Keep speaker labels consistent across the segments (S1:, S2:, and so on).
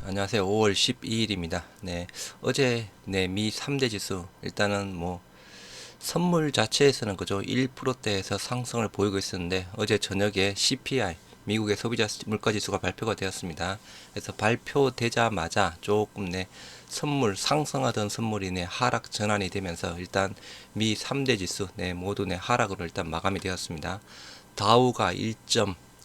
S1: 안녕하세요. 5월 12일입니다. 네, 어제 미 3대 지수 일단은 뭐 선물 자체에서는 그죠 1%대에서 상승을 보이고 있었는데 어제 저녁에 CPI 미국의 소비자 물가 지수가 발표가 되었습니다. 그래서 발표되자마자 조금 선물 상승하던 선물이 하락 전환이 되면서 일단 미 3대 지수 모두 하락으로 일단 마감이 되었습니다. 다우가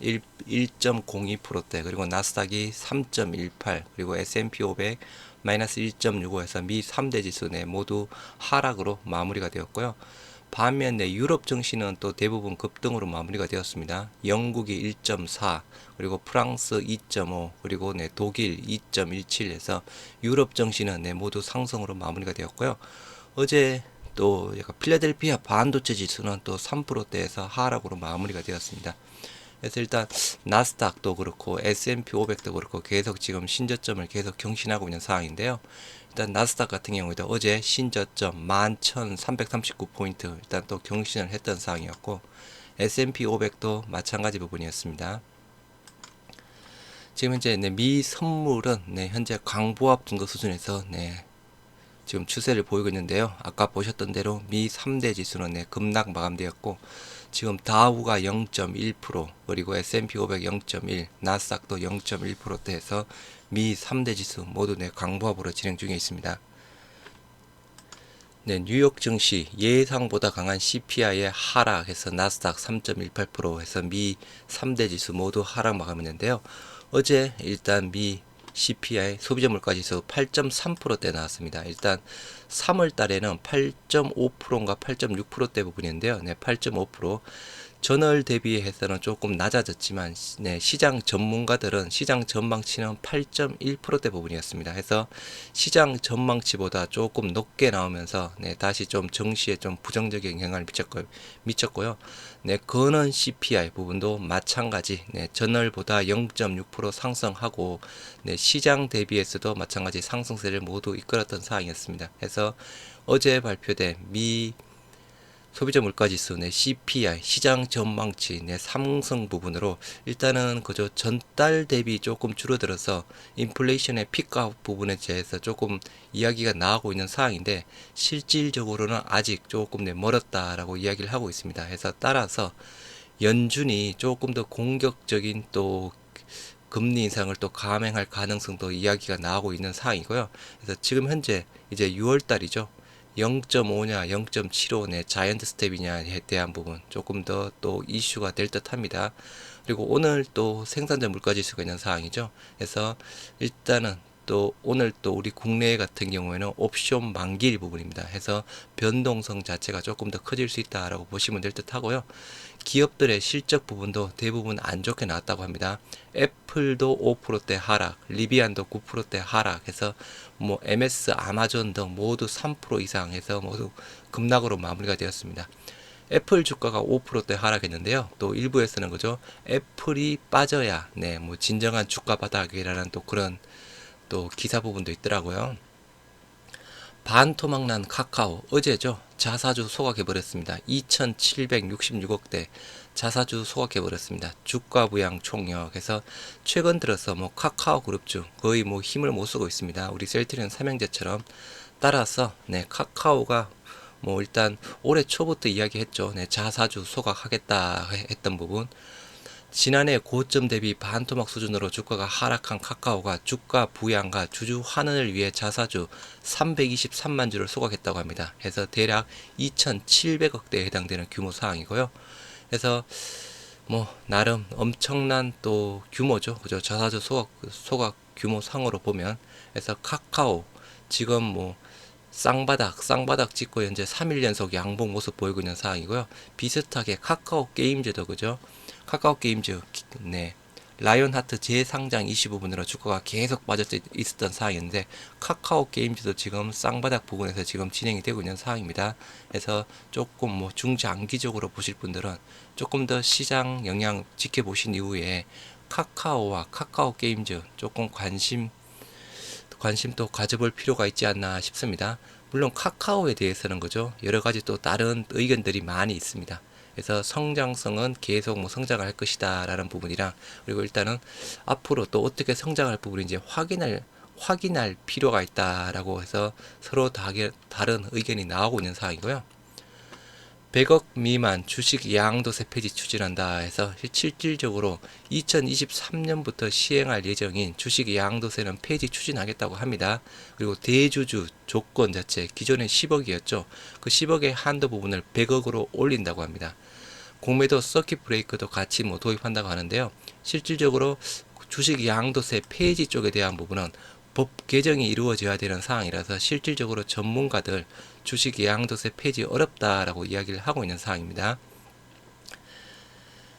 S1: 1.02%대 그리고 나스닥이 3.18 그리고 S&P 500 마이너스 1.65에서 미 3대 지수 모두 하락으로 마무리가 되었고요. 반면 유럽 증시는 또 대부분 급등으로 마무리가 되었습니다. 영국이 1.4 그리고 프랑스 2.5 그리고 독일 2.17에서 유럽 증시는 모두 상승으로 마무리가 되었고요. 어제 또 필라델피아 반도체 지수는 또 3%대에서 하락으로 마무리가 되었습니다. 그래서 일단 나스닥도 그렇고 S&P 500도 그렇고 계속 지금 신저점을 계속 경신하고 있는 상황인데요. 일단 나스닥 같은 경우에도 어제 신저점 11,339포인트 일단 또 경신을 했던 상황이었고 S&P 500도 마찬가지 부분이었습니다. 지금 현재 미 선물은 현재 강보합 정도 수준에서 지금 추세를 보이고 있는데요. 아까 보셨던 대로 미 3대 지수는 급락 마감되었고 지금 다우가 0.1% 그리고 S&P 500 0.1 나스닥도 0.1%대에서 미 3대 지수 모두 강보합으로 진행 중에 있습니다. 뉴욕 증시 예상보다 강한 CPI의 하락해서 나스닥 3.18% 해서 미 3대 지수 모두 하락 마감했는데요. 어제 일단 미 CPI 소비자 물가 지수 8.3%대 나왔습니다. 일단 3월 달에는 8.5%인가 8.6%대 부분인데요. 8.5% 전월 대비해서는 조금 낮아졌지만 시장 전문가들은 시장 전망치는 8.1%대 부분이었습니다. 해서 시장 전망치보다 조금 높게 나오면서 다시 좀 증시에 좀 부정적인 영향을 미쳤고요. 거는 CPI 부분도 마찬가지 전월보다 0.6% 상승하고 시장 대비해서도 마찬가지 상승세를 모두 이끌었던 상황이었습니다. 해서 어제 발표된 미 소비자 물가지수 CPI 시장 전망치 상승 부분으로 일단은 그저 전달 대비 조금 줄어들어서 인플레이션의 피크아웃 부분에 대해서 조금 이야기가 나오고 있는 상황인데 실질적으로는 아직 조금 멀었다라고 이야기를 하고 있습니다. 해서 따라서 연준이 조금 더 공격적인 또 금리 인상을 또 감행할 가능성도 이야기가 나오고 있는 상황이고요. 그래서 지금 현재 이제 6월 달이죠. 0.5냐 0.75네 자이언트 스텝이냐에 대한 부분 조금 더 또 이슈가 될 듯합니다. 그리고 오늘 또 생산자 물가지수가 있는 상황이죠. 그래서 일단은 또 오늘 또 우리 국내 같은 경우에는 옵션 만기일 부분입니다. 해서 변동성 자체가 조금 더 커질 수 있다라고 보시면 될 듯하고요. 기업들의 실적 부분도 대부분 안 좋게 나왔다고 합니다. 애플도 5%대 하락, 리비안도 9%대 하락해서 뭐 MS, 아마존 등 모두 3% 이상 해서 모두 급락으로 마무리가 되었습니다. 애플 주가가 5%대 하락했는데요. 또 일부에서는 그죠? 애플이 빠져야 뭐 진정한 주가 바닥이라는 또 그런 또 기사 부분도 있더라고요. 반토막난 카카오 어제죠. 자사주 소각해버렸습니다. 2766억대 자사주 소각해버렸습니다. 주가 부양 총력에서 최근 들어서 뭐 카카오 그룹주 거의 뭐 힘을 못 쓰고 있습니다. 우리 셀트리온 삼형제처럼 따라서 카카오가 뭐 일단 올해 초부터 이야기했죠. 자사주 소각하겠다 했던 부분 지난해 고점 대비 반토막 수준으로 주가가 하락한 카카오가 주가 부양과 주주 환원을 위해 자사주 323만 주를 소각했다고 합니다. 해서 대략 2,700억대에 해당되는 규모 사항이고요. 그래서 뭐 나름 엄청난 또 규모죠. 그죠? 자사주 소각 규모 상으로 보면 그래서 카카오 지금 뭐 쌍바닥 찍고 현재 3일 연속 양봉 모습 보이고 있는 상황이고요. 비슷하게 카카오 게임즈도 그죠? 카카오 게임즈 라이온하트 재상장 이슈 부분으로 주가가 계속 빠져 있었던 상황인데 카카오 게임즈도 지금 쌍바닥 부분에서 지금 진행이 되고 있는 상황입니다. 그래서 조금 뭐 중장기적으로 보실 분들은 조금 더 시장 영향 지켜보신 이후에 카카오와 카카오 게임즈 조금 관심 또 가져볼 필요가 있지 않나 싶습니다. 물론 카카오에 대해서는 그죠 여러 가지 또 다른 의견들이 많이 있습니다. 그래서 성장성은 계속 뭐 성장할 것이다 라는 부분이랑, 그리고 일단은 앞으로 또 어떻게 성장할 부분인지 확인할 필요가 있다라고 해서 서로 다른 의견이 나오고 있는 상황이고요. 100억 미만 주식 양도세 폐지 추진한다 해서 실질적으로 2023년부터 시행할 예정인 주식 양도세는 폐지 추진하겠다고 합니다. 그리고 대주주 조건 자체 기존에 10억이었죠. 그 10억의 한도 부분을 100억으로 올린다고 합니다. 공매도 서킷 브레이크도 같이 뭐 도입한다고 하는데요. 실질적으로 주식 양도세 폐지 쪽에 대한 부분은 법 개정이 이루어져야 되는 상황이라서 실질적으로 전문가들 주식 양도세 폐지 어렵다라고 이야기를 하고 있는 상황입니다.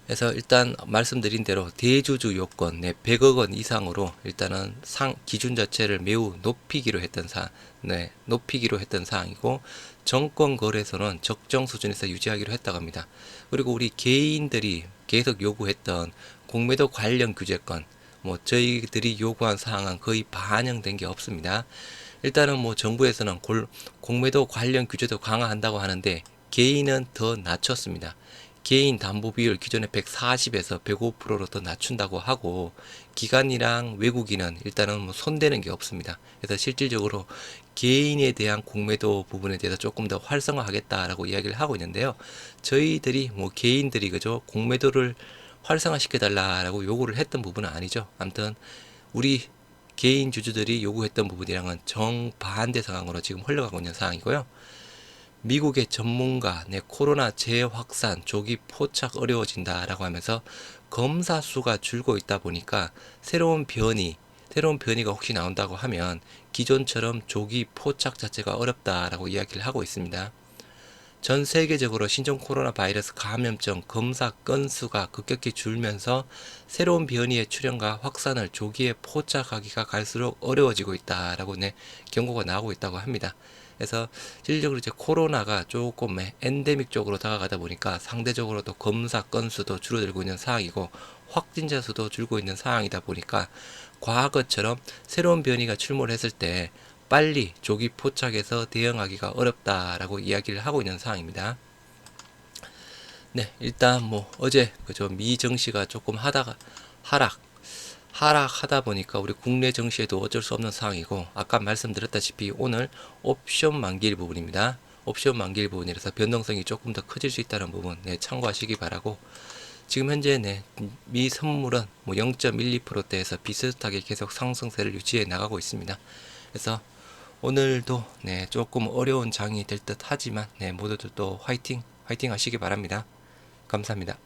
S1: 그래서 일단 말씀드린 대로 대주주 요건 100억 원 이상으로 일단은 기준 자체를 매우 높이기로 했던 사항이고, 정권 거래소는 적정 수준에서 유지하기로 했다고 합니다. 그리고 우리 개인들이 계속 요구했던 공매도 관련 규제권, 뭐 저희들이 요구한 사항은 거의 반영된 게 없습니다. 일단은 뭐 정부에서는 공매도 관련 규제도 강화한다고 하는데 개인은 더 낮췄습니다. 개인 담보 비율 기존의 140에서 105%로 더 낮춘다고 하고, 기관이랑 외국인은 일단은 뭐 손대는 게 없습니다. 그래서 실질적으로 개인에 대한 공매도 부분에 대해서 조금 더 활성화하겠다라고 이야기를 하고 있는데요. 저희들이 뭐 개인들이 그죠 공매도를 활성화시켜 달라라고 요구를 했던 부분은 아니죠. 아무튼 우리 개인 주주들이 요구했던 부분이랑은 정반대 상황으로 지금 흘러가고 있는 상황이고요. 미국의 전문가 코로나 재확산 조기 포착 어려워진다라고 하면서 검사 수가 줄고 있다 보니까 새로운 변이가 혹시 나온다고 하면 기존처럼 조기 포착 자체가 어렵다라고 이야기를 하고 있습니다. 전 세계적으로 신종 코로나 바이러스 감염증 검사 건수가 급격히 줄면서 새로운 변이의 출현과 확산을 조기에 포착하기가 갈수록 어려워지고 있다라고 경고가 나오고 있다고 합니다. 그래서 실질적으로 이제 코로나가 조금 엔데믹 쪽으로 다가가다 보니까 상대적으로도 검사 건수도 줄어들고 있는 상황이고 확진자 수도 줄고 있는 상황이다 보니까 과거처럼 새로운 변이가 출몰 했을 때 빨리 조기 포착해서 대응하기가 어렵다라고 이야기를 하고 있는 상황입니다. 네, 일단 뭐 어제 그저 미 증시가 조금 하락하다 보니까 우리 국내 증시에도 어쩔 수 없는 상황이고, 아까 말씀드렸다시피 오늘 옵션 만기일 부분입니다. 옵션 만기일 부분이라서 변동성이 조금 더 커질 수 있다는 부분 참고하시기 바라고, 지금 현재 미 선물은 뭐 0.12%대에서 비슷하게 계속 상승세를 유지해 나가고 있습니다. 그래서 오늘도 조금 어려운 장이 될 듯 하지만 모두들 또 화이팅 하시기 바랍니다. 감사합니다.